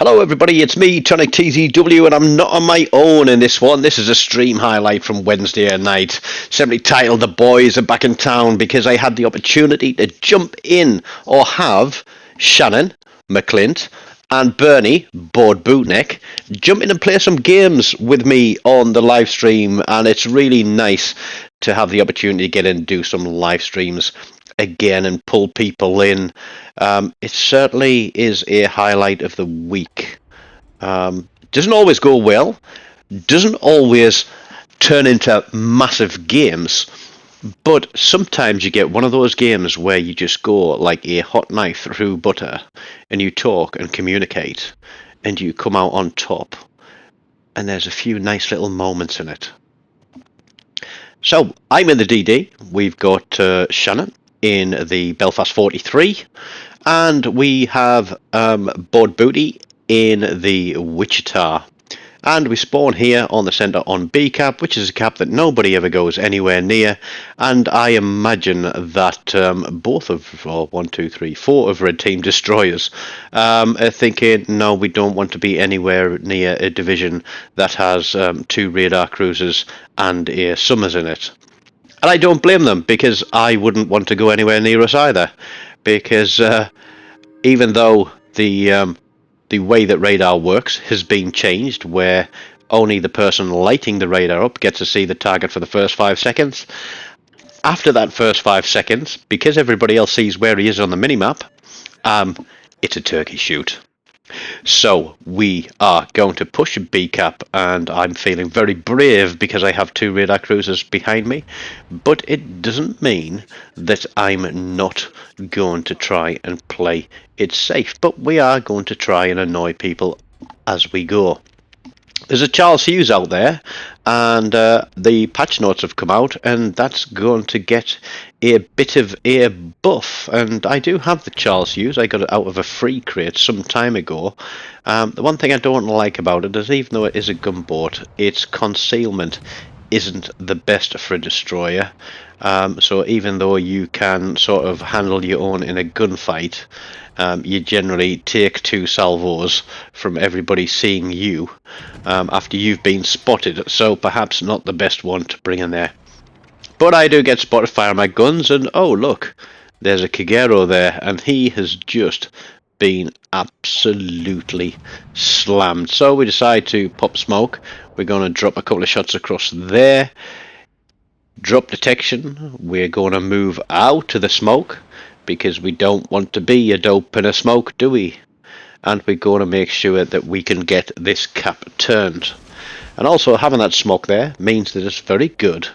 Hello everybody, it's me, Tonic TZW, and I'm not on my own in this one. This is a stream highlight from Wednesday night, simply titled The Boys Are Back in Town, because I had the opportunity to jump in or have Shannon, McClint, and Bernie, Board Bootneck, jump in and play some games with me on the live stream, and it's really nice to have the opportunity to get in and do some live streams again and pull people in. It certainly is a highlight of the week. Doesn't always go well, doesn't always turn into massive games, but sometimes you get one of those games where you just go like a hot knife through butter and you talk and communicate and you come out on top, and there's a few nice little moments in it. So I'm in the DD. We've got Shannon in the Belfast 43, and we have Bod Booty in the Wichita, and we spawn here on the centre on B cap, which is a cap that nobody ever goes anywhere near, and I imagine that both of, or 1, 2, 3, 4 of Red Team destroyers are thinking, no, we don't want to be anywhere near a division that has 2 radar cruisers and a Summers in it. And I don't blame them, because I wouldn't want to go anywhere near us either. Because even though the way that radar works has been changed, where only the person lighting the radar up gets to see the target for the first 5 seconds, after that first 5 seconds, because everybody else sees where he is on the minimap, it's a turkey shoot. So we are going to push a B cap, and I'm feeling very brave because I have 2 radar cruisers behind me, but it doesn't mean that I'm not going to try and play it safe, but we are going to try and annoy people as we go. There's a Charles Hughes out there, and the patch notes have come out, and that's going to get a bit of a buff. And I do have the Charles Hughes. I got it out of a free crate some time ago. The one thing I don't like about it is, even though it is a gunboat, its concealment isn't the best for a destroyer. So even though you can sort of handle your own in a gunfight, you generally take 2 salvos from everybody seeing you after you've been spotted, so perhaps not the best one to bring in there. But I do get spotted firing my guns, and oh look, there's a Kagero there, and he has just been absolutely slammed. So we decide to pop smoke. We're going to drop a couple of shots across there. Drop detection. We're going to move out of the smoke, because we don't want to be a dope in a smoke, do we? And we're going to make sure that we can get this cap turned. And also having that smoke there means that it's very good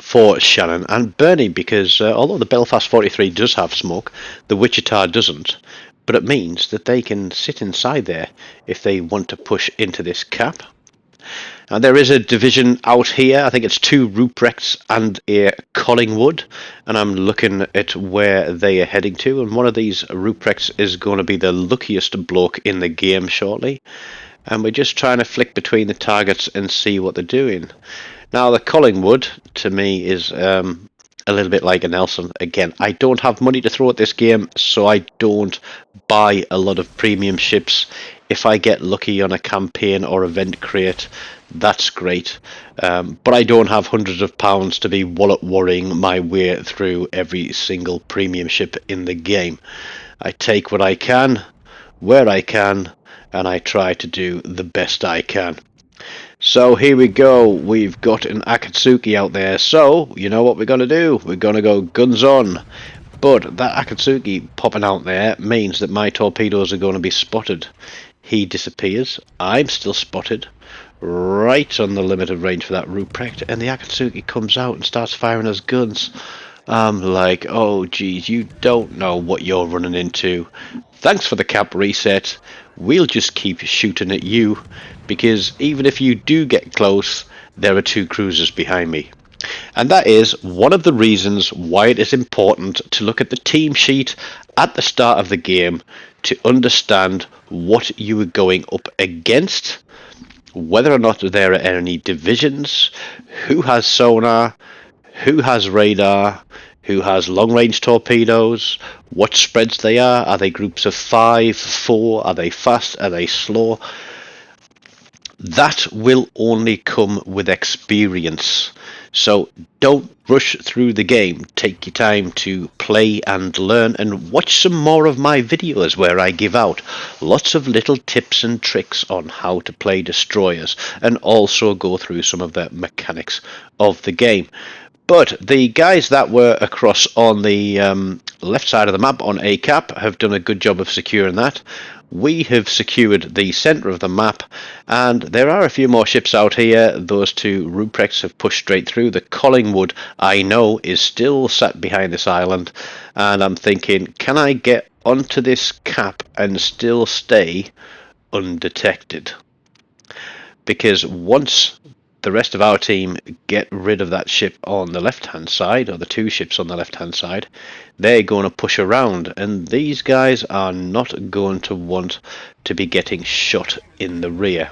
for Shannon and Bernie, because although the Belfast 43 does have smoke, the Wichita doesn't. But it means that they can sit inside there if they want to push into this cap. And there is a division out here. I think it's 2 Ruprechts and a Collingwood, and I'm looking at where they are heading to, and one of these Ruprechts is going to be the luckiest bloke in the game shortly, and we're just trying to flick between the targets and see what they're doing. Now the Collingwood to me is a little bit like a Nelson. Again, I don't have money to throw at this game, so I don't buy a lot of premium ships. If I get lucky on a campaign or event crate, that's great, but I don't have hundreds of pounds to be wallet worrying my way through every single premium ship in the game. I take what I can, where I can, and I try to do the best I can. So here we go, we've got an Akatsuki out there, so you know what we're going to do, we're going to go guns on. But that Akatsuki popping out there means that my torpedoes are going to be spotted. He disappears, I'm still spotted, right on the limit of range for that Ruprecht, and the Akatsuki comes out and starts firing his guns. I'm like, oh geez, you don't know what you're running into. Thanks for the cap reset. We'll just keep shooting at you, because even if you do get close, there are 2 cruisers behind me. And that is one of the reasons why it is important to look at the team sheet at the start of the game to understand what you are going up against, whether or not there are any divisions, who has sonar, who has radar, who has long-range torpedoes, what spreads they are they groups of 5, 4, are they fast, are they slow? That will only come with experience. So don't rush through the game. Take your time to play and learn, and watch some more of my videos where I give out lots of little tips and tricks on how to play destroyers, and also go through some of the mechanics of the game. But the guys that were across on the left side of the map on A cap have done a good job of securing that. We have secured the centre of the map, and there are a few more ships out here. Those two Ruprechts have pushed straight through. The Collingwood, I know, is still sat behind this island, and I'm thinking, can I get onto this cap and still stay undetected? Because once the rest of our team get rid of that ship on the left hand side, or the two ships on the left hand side, they're going to push around, and these guys are not going to want to be getting shot in the rear.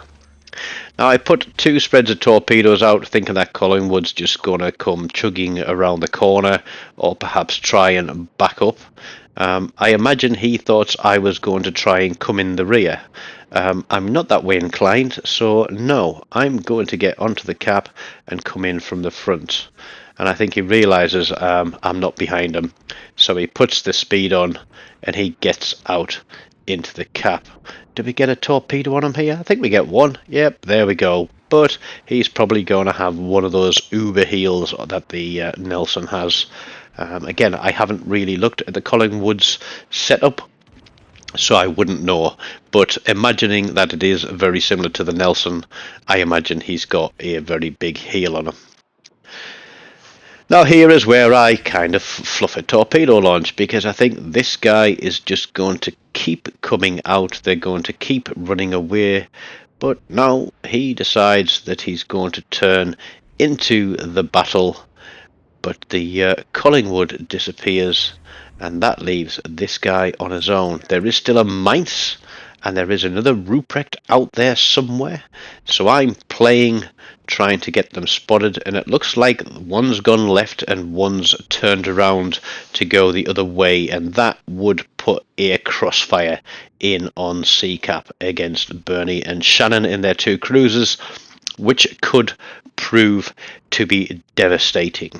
Now, I put 2 spreads of torpedoes out, thinking that Collingwood's just going to come chugging around the corner, or perhaps try and back up. I imagine he thought I was going to try and come in the rear. I'm not that way inclined, so no, I'm going to get onto the cap and come in from the front. And I think he realises I'm not behind him, so he puts the speed on and he gets out into the cap. Did we get a torpedo on him here? I think we get one. Yep, there we go. But he's probably going to have one of those uber heals that the Nelson has. Again, I haven't really looked at the Collingwood's setup, so I wouldn't know. But imagining that it is very similar to the Nelson, I imagine he's got a very big heal on him. Now here is where I kind of fluff a torpedo launch, because I think this guy is just going to keep coming out. They're going to keep running away. But now he decides that he's going to turn into the battle. But the Collingwood disappears, and that leaves this guy on his own. There is still a Mainz, and there is another Ruprecht out there somewhere. So I'm playing, trying to get them spotted, and it looks like one's gone left and one's turned around to go the other way, and that would put a crossfire in on C-Cap against Berny and Shannon in their 2 cruisers, which could prove to be devastating.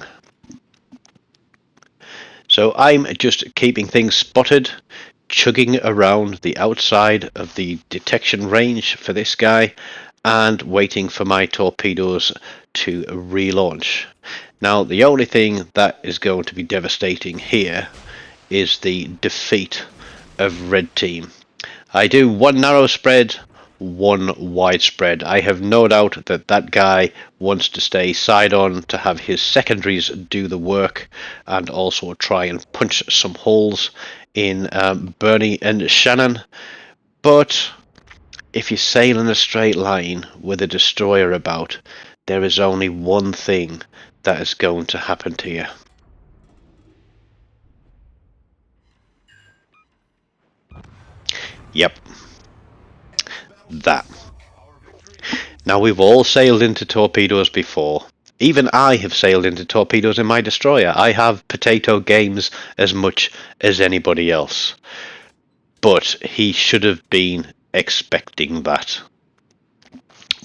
So I'm just keeping things spotted, chugging around the outside of the detection range for this guy, and waiting for my torpedoes to relaunch. Now, the only thing that is going to be devastating here is the defeat of Red Team. I do 1 narrow spread, 1 wide spread. I have no doubt that that guy wants to stay side on to have his secondaries do the work, and also try and punch some holes in Berny and Shannon. But if you sail in a straight line with a destroyer about, there is only one thing that is going to happen to you. Yep. That. Now, we've all sailed into torpedoes before. Even I have sailed into torpedoes in my destroyer. I have potato games as much as anybody else. But he should have been expecting that.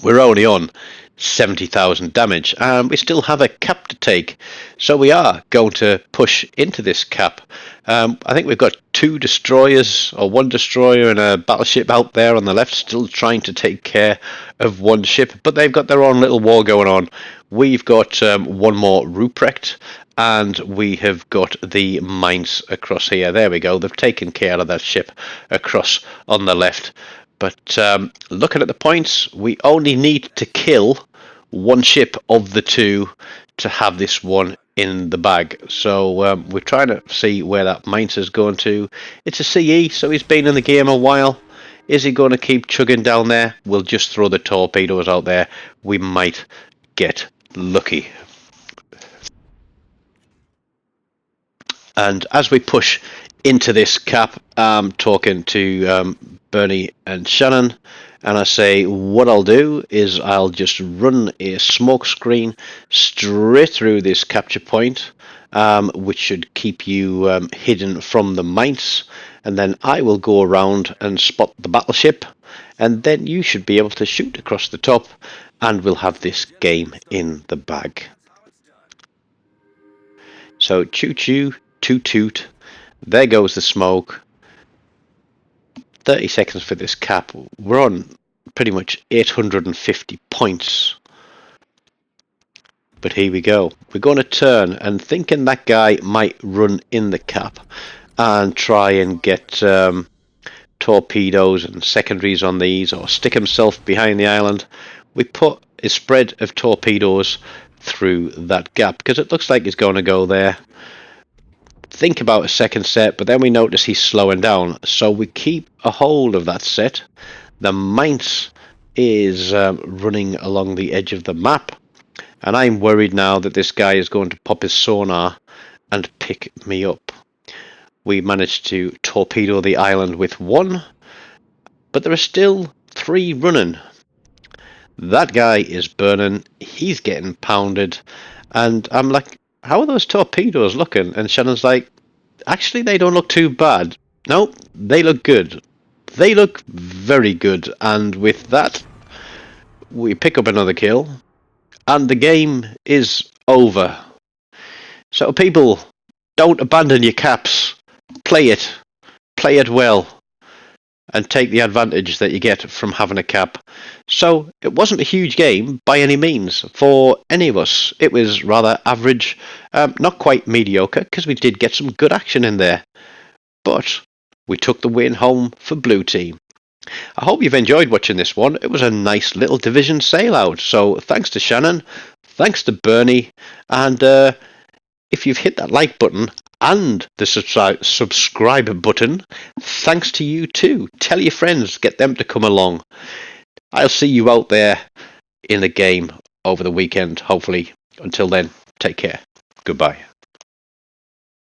We're only on 70,000 damage, and we still have a cap to take, so we are going to push into this cap. I think we've got 2 destroyers, or 1 destroyer and a battleship out there on the left, still trying to take care of 1 ship, but they've got their own little war going on. We've got 1 more Ruprecht, and we have got the Mainz across here. There we go, they've taken care of that ship across on the left. But looking at the points, we only need to kill 1 ship of the 2 to have this one in the bag. So we're trying to see where that Mainz is going to. It's a CE, so he's been in the game a while. Is he going to keep chugging down there? We'll just throw the torpedoes out there. We might get lucky. And as we push into this cap, I'm talking to Berny and Shannon, and I say what I'll do is I'll just run a smoke screen straight through this capture point, which should keep you hidden from the mites. And then I will go around and spot the battleship, and then you should be able to shoot across the top, and we'll have this game in the bag. So choo choo, toot toot, there goes the smoke. 30 seconds for this cap. We're on pretty much 850 points. But here we go. We're going to turn, and thinking that guy might run in the cap and try and get torpedoes and secondaries on these, or stick himself behind the island, we put a spread of torpedoes through that gap, because it looks like he's going to go there. Think about a second set, but then we notice he's slowing down, so we keep a hold of that set. The Mainz is running along the edge of the map, and I'm worried now that this guy is going to pop his sonar and pick me up. We managed to torpedo the island with one, but there are still 3 running. That guy is burning, he's getting pounded, and I'm like, how are those torpedoes looking? And Shannon's like, actually they don't look too bad. No, they look good. They look very good, and with that we pick up another kill, and the game is over. So people, don't abandon your caps. Play it well, and take the advantage that you get from having a cap. So it wasn't a huge game by any means for any of us. It was rather average, not quite mediocre, because we did get some good action in there. But we took the win home for Blue Team. I hope you've enjoyed watching this one. It was a nice little division sail out. So thanks to Shannon, thanks to Bernie, and if you've hit that like button and the subscribe button, thanks to you too. Tell your friends, get them to come along. I'll see you out there in the game over the weekend, hopefully. Until then, take care. Goodbye.